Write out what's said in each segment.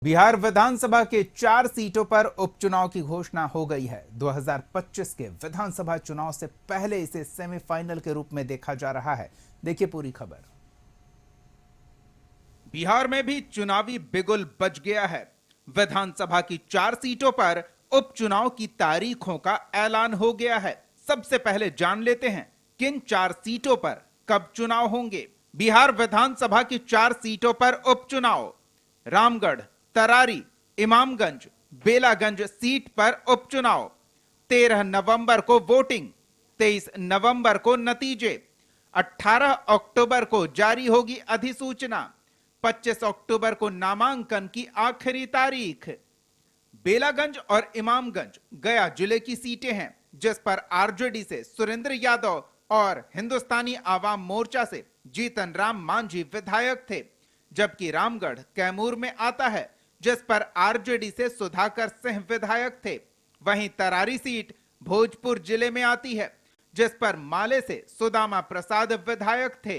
बिहार विधानसभा के 4 सीटों पर उपचुनाव की घोषणा हो गई है। 2025 के विधानसभा चुनाव से पहले इसे सेमीफाइनल के रूप में देखा जा रहा है। देखिए पूरी खबर। बिहार में भी चुनावी बिगुल बज गया है। विधानसभा की 4 सीटों पर उपचुनाव की तारीखों का ऐलान हो गया है। सबसे पहले जान लेते हैं किन 4 सीटों पर कब चुनाव होंगे। बिहार विधानसभा की 4 सीटों पर उपचुनाव। रामगढ़, तरारी, इमामगंज, बेलागंज सीट पर उपचुनाव। 13 नवंबर को वोटिंग, 23 नवंबर को नतीजे, 18 अक्टूबर को जारी होगी अधिसूचना, 25 अक्टूबर को नामांकन की आखिरी तारीख। बेलागंज और इमामगंज गया जिले की सीटें हैं, जिस पर आरजेडी से सुरेंद्र यादव और हिंदुस्तानी आवाम मोर्चा से जीतन राम मांझी विधायक थे, जबकि रामगढ़ कैमूर में आता है, जिस पर आरजेडी से सुधाकर सिंह विधायक थे। वहीं तरारी सीट भोजपुर जिले में आती है, जिस पर माले से सुदामा प्रसाद विधायक थे।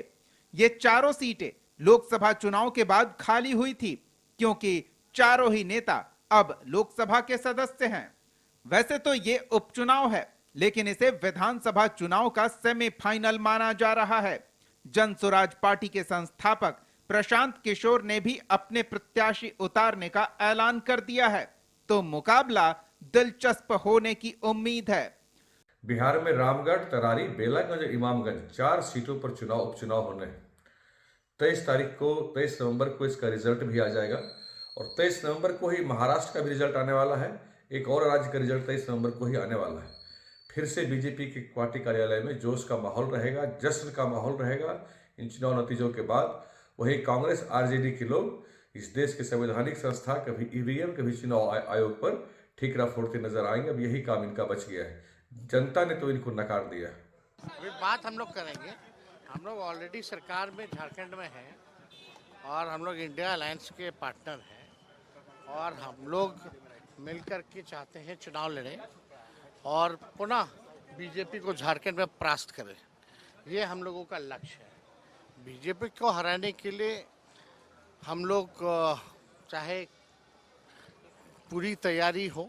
ये चारों सीटें लोकसभा चुनाव के बाद खाली हुई थी, क्योंकि चारों ही नेता अब लोकसभा के सदस्य हैं। वैसे तो ये उपचुनाव है, लेकिन इसे विधानसभा चुनाव का सेमीफाइनल माना जा रहा है। जन स्वराज पार्टी के संस्थापक प्रशांत किशोर ने भी अपने प्रत्याशी उतारने का ऐलान कर दिया है, तो मुकाबला दिलचस्प होने की उम्मीद है। बिहार में रामगढ़, तरारी, बेलागंज और इमामगंज 4 सीटों पर उपचुनाव होने हैं। 23 नवंबर को इसका रिजल्ट भी आ जाएगा और 23 नवंबर को ही महाराष्ट्र का भी रिजल्ट आने वाला है। एक और राज्य का रिजल्ट 23 नवंबर को ही आने वाला है। फिर से बीजेपी के पार्टी कार्यालय में जोश का माहौल रहेगा, जश्न का माहौल रहेगा इन चुनाव नतीजों के बाद। वहीं कांग्रेस आरजेडी के लोग इस देश के संवैधानिक संस्था कभी ईवीएम कभी चुनाव आयोग पर ठीकरा फोड़ते नजर आएंगे। अब यही काम इनका बच गया है। जनता ने तो इनको नकार दिया। अभी बात हम लोग करेंगे। हम लोग ऑलरेडी सरकार में झारखंड में हैं और हम लोग इंडिया अलायंस के पार्टनर हैं और हम लोग मिलकर के चाहते हैं चुनाव लड़ें और पुनः बीजेपी को झारखंड में परास्त करें। ये हम लोगों का लक्ष्य है। बीजेपी को हराने के लिए हम लोग चाहे पूरी तैयारी हो,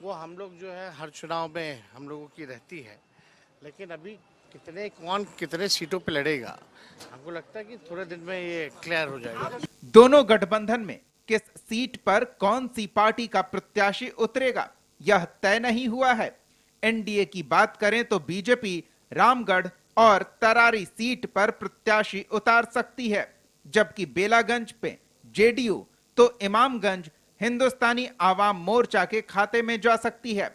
वो हम लोग जो है हर चुनाव में हम लोगों की रहती है, लेकिन अभी कौन कितने सीटों पे लड़ेगा, हमको लगता है कि थोड़े दिन में ये क्लियर हो जाएगा। दोनों गठबंधन में किस सीट पर कौन सी पार्टी का प्रत्याशी उतरेगा, यह तय नहीं हुआ है। एनडीए की बात करें तो बीजेपी रामगढ़ और तरारी सीट पर प्रत्याशी उतार सकती है, जबकि बेलागंज पे जेडीयू तो इमामगंज हिंदुस्तानी आवाम मोर्चा के खाते में जा सकती है।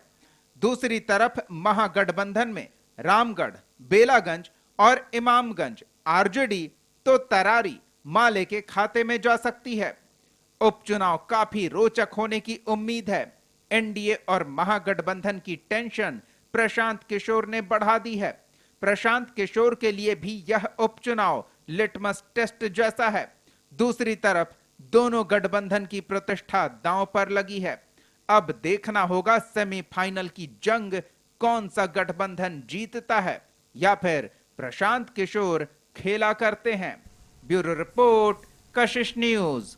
दूसरी तरफ महागठबंधन में रामगढ़, बेलागंज और इमामगंज आरजेडी तो तरारी माले के खाते में जा सकती है। उपचुनाव काफी रोचक होने की उम्मीद है। एनडीए और महागठबंधन की टेंशन प्रशांत किशोर ने बढ़ा दी है। प्रशांत किशोर के लिए भी यह उपचुनाव लिटमस टेस्ट जैसा है। दूसरी तरफ दोनों गठबंधन की प्रतिष्ठा दांव पर लगी है। अब देखना होगा सेमीफाइनल की जंग कौन सा गठबंधन जीतता है या फिर प्रशांत किशोर खेला करते हैं। ब्यूरो रिपोर्ट, कशिश न्यूज।